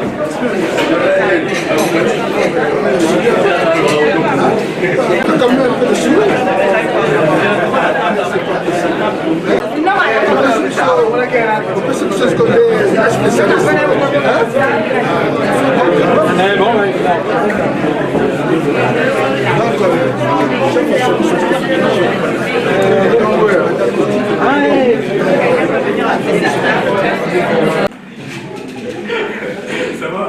Ça va.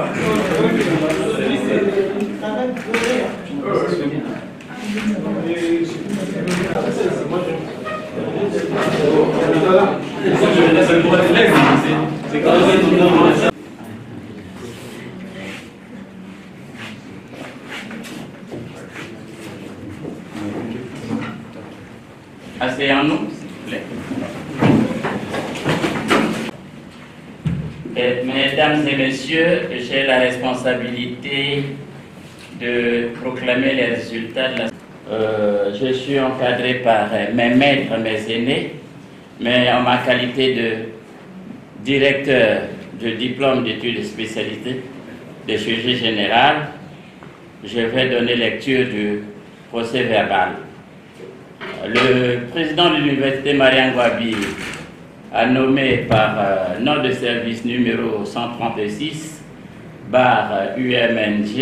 Asseyons-nous, s'il vous plaît. Mesdames et messieurs, j'ai la responsabilité de proclamer les résultats de la... je suis encadré par mes maîtres, mes aînés, mais en ma qualité de directeur du diplôme d'études et spécialités de chirurgie générale, je vais donner lecture du procès verbal. Le président de l'université Marian Gwabi a nommé par note de service numéro 136 UMNG.VP-RC.DR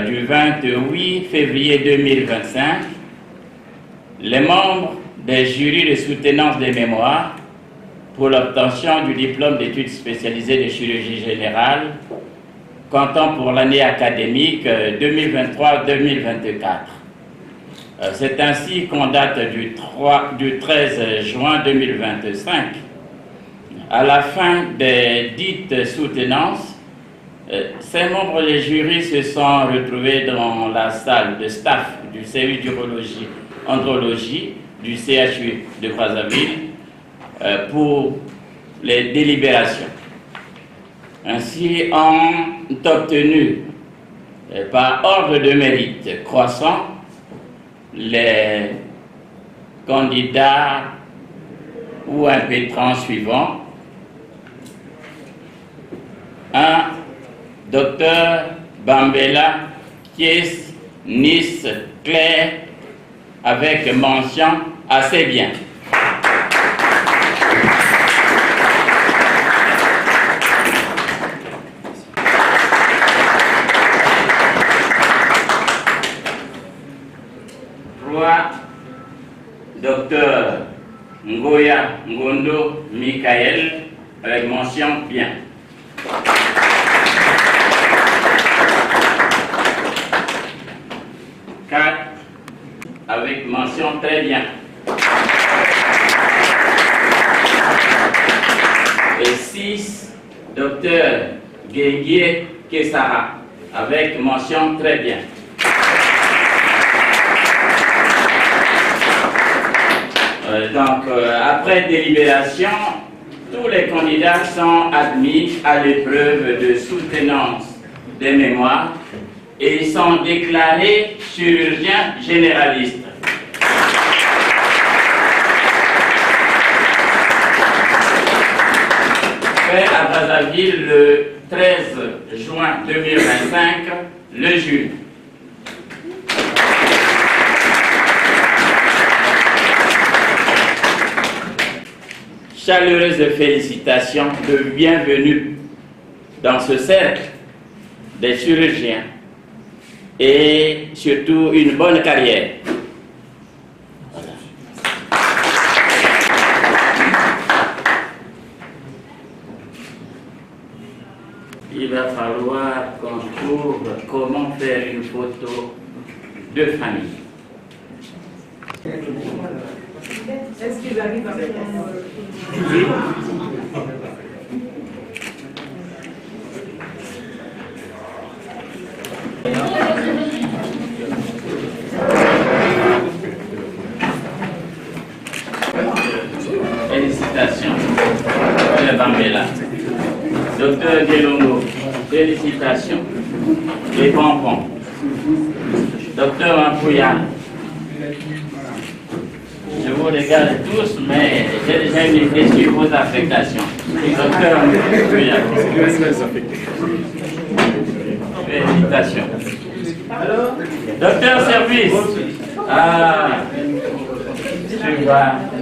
du 28 février 2025, les membres des jurys de soutenance des mémoires pour l'obtention du diplôme d'études spécialisées de chirurgie générale comptant pour l'année académique 2023-2024. C'est ainsi qu'en date du 13 juin 2025, à la fin des dites soutenances, ces membres des jurys se sont retrouvés dans la salle de staff du CU d'urologie andrologie du CHU de Brazzaville pour les délibérations. Ainsi, ont obtenu par ordre de mérite croissant les candidats ou impétrants suivants. 1. Docteur Bambela Kies Nice Claire avec mention assez bien. Docteur Ngoya Ngondo Michael avec mention bien. 4 avec mention très bien. Et 6, Docteur Guéguier Kessara avec mention très bien. Après délibération, tous les candidats sont admis à l'épreuve de soutenance des mémoires et sont déclarés chirurgiens généralistes. Fait à Brazzaville le 13 juin 2025, le jury. Chaleureuse félicitations de bienvenue dans ce cercle des chirurgiens et surtout une bonne carrière. Il va falloir qu'on trouve comment faire une photo de famille. Est-ce qu'ils arrivent à faire Félicitations, M. Bambela. Docteur Gelongo, félicitations. Et bonbons. Docteur Ampouya, je vous regarde tous, mais j'ai déjà une idée sur vos affectations. Docteur Ampouya, félicitations. Docteur Service,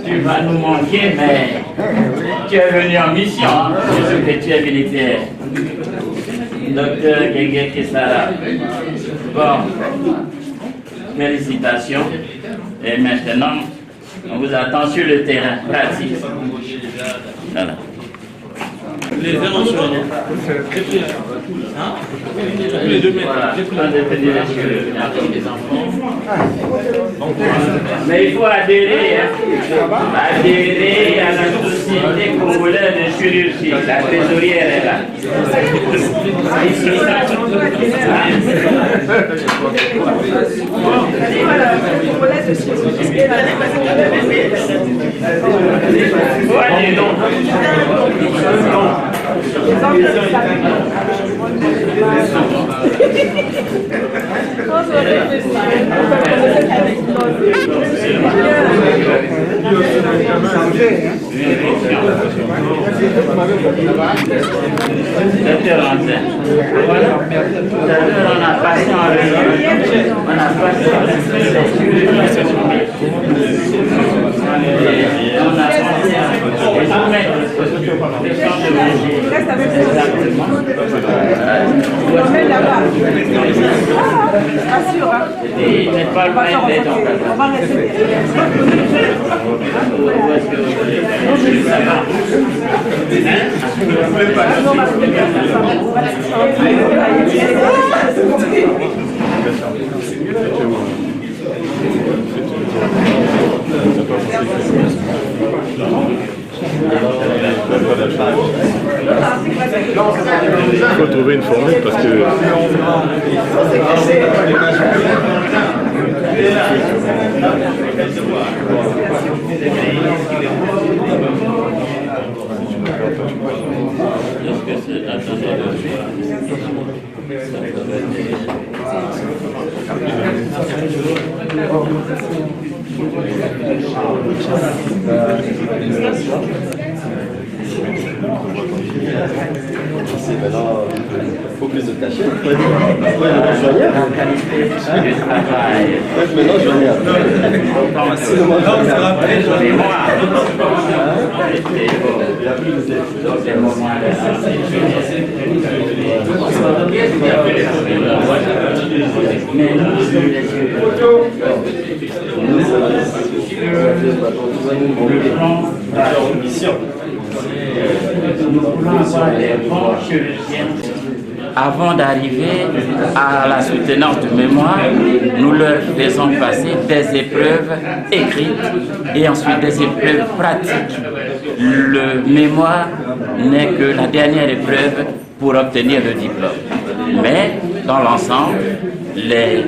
tu vas nous manquer, mais tu es venu en mission, hein, surtout que tu es militaire. Docteur Genge Kessara, bon, félicitations. Et maintenant, on vous attend sur le terrain pratique. Voilà. Les émotions, hein? Tous les 2 mètres. Voilà, on devrait dire sur le terrain des enfants. Mais il faut adhérer, adhérer à la société congolaise de chirurgie. La trésorière est là. Ouais, donc. On a passé en revue. On a passé en revue. On a pensé il n'est pas loin d'être en place. On va rester. Où est-ce que vous voulez? Ça va? Il faut trouver une formule parce que maintenant, il faut plus de cachets. Ouais, La qualité du travail. maintenant, joignable. Mais moi, dans ces moments-là, le plan nous voulons avoir des bons chirurgiens. Avant d'arriver à la soutenance de mémoire, nous leur faisons passer des épreuves écrites et ensuite des épreuves pratiques. Le mémoire n'est que la dernière épreuve pour obtenir le diplôme. Mais dans l'ensemble, les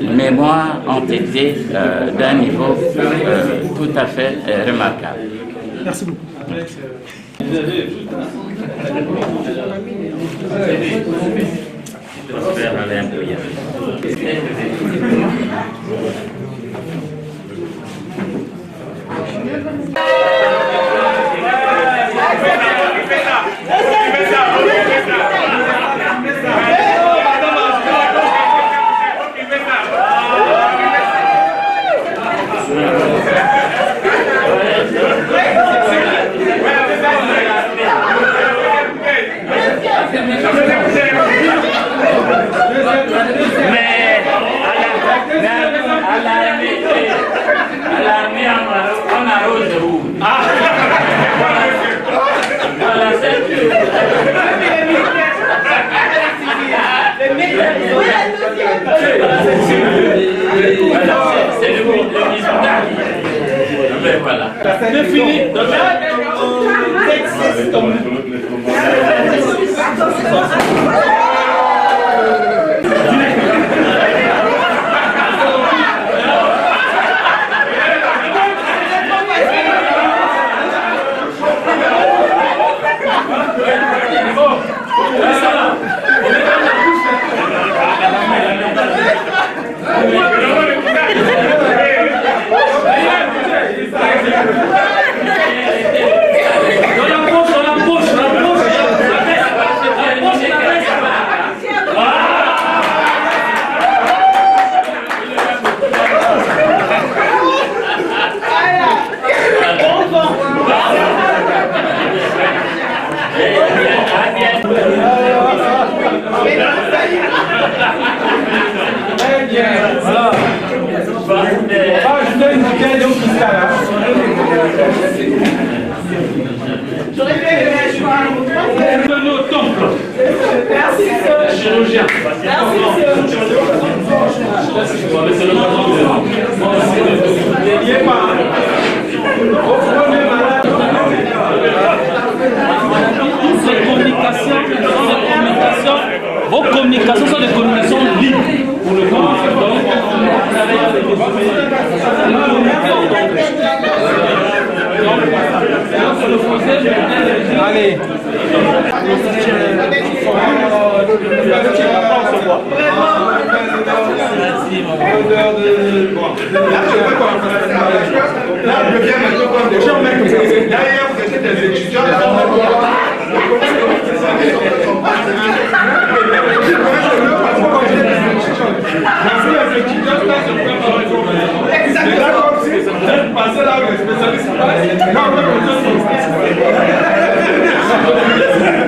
mémoires ont été d'un niveau tout à fait remarquable. Merci beaucoup. Prosper Alain Bouya. Mais C'est fini. Chirurgien. Vos communications sont des communications libres pour le corps. Allez.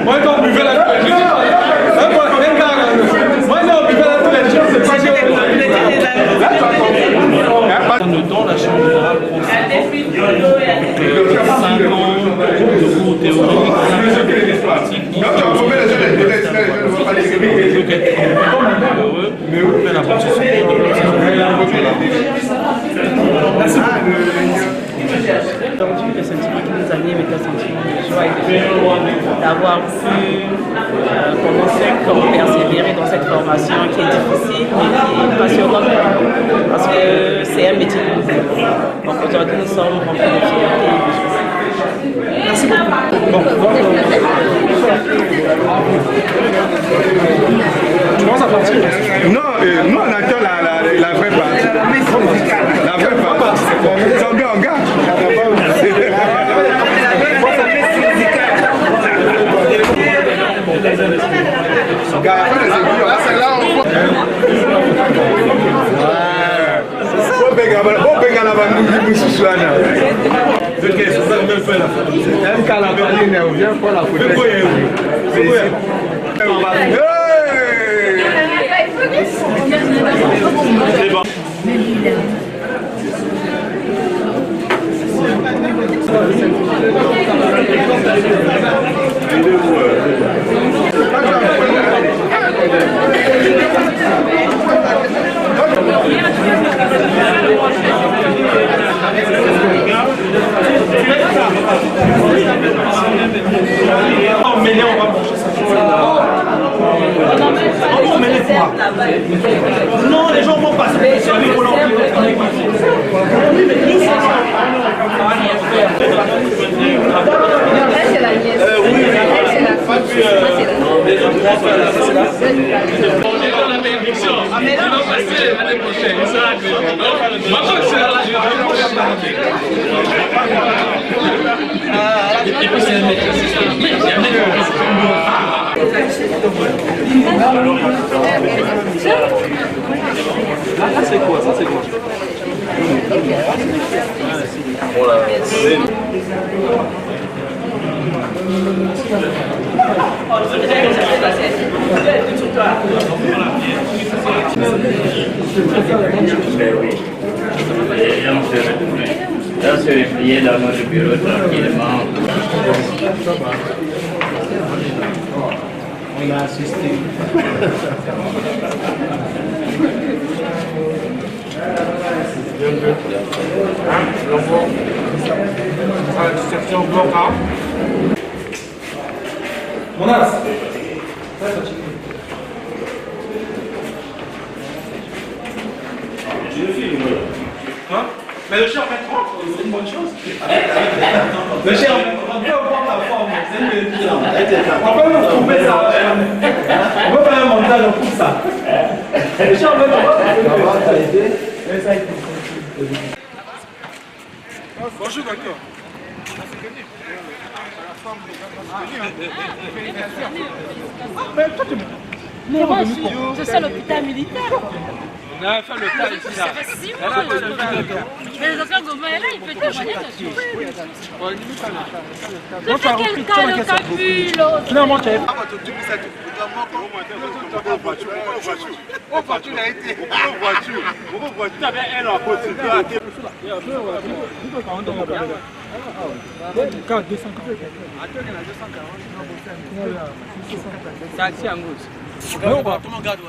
Moi, quand on buvait la le temps, la Chambre générale prend 5 ans de cours théoriques, 5 ans de pratique. Merci beaucoup. Aujourd'hui, le sentiment qui nous anime est un sentiment de joie et de fierté d'avoir pu commencer, comment persévérer dans cette formation qui est difficile mais qui est passionnante parce que c'est un métier que nous aimons. Donc aujourd'hui, nous sommes remplis de fierté et de joie. Merci beaucoup. Tu commences à partir? Non, nous on attend la vraie partie. La vraie partie. C'est un gars. Non, les gens vont passer. C'est la nièce. Oui, c'est la fille. la bénédiction. Il va passer l'année prochaine. Il sera que. Maintenant, c'est là, je et puis, c'est un mec. C'est quoi? Ça, c'est quoi? Voilà. Là, se replier dans notre bureau tranquillement. On a assisté. Bien, Station bloc A. Monas. Hein? Mais le chien en fait 30, c'est une bonne chose. Le chien en fait 30, on peut voir la forme, c'est une vérité. On peut nous couper ça. On peut faire un montage, on coupe ça. Le chien en fait 30. Ça a été. Bonjour docteur. Mais moi, je suis à l'hôpital militaire. On a fait le tas ici là. Mais le docteur Goma est là, il peut témoigner dessus. Je fais quel cas, le calcul? Finalement, tu as C'est en gauche. Comment garde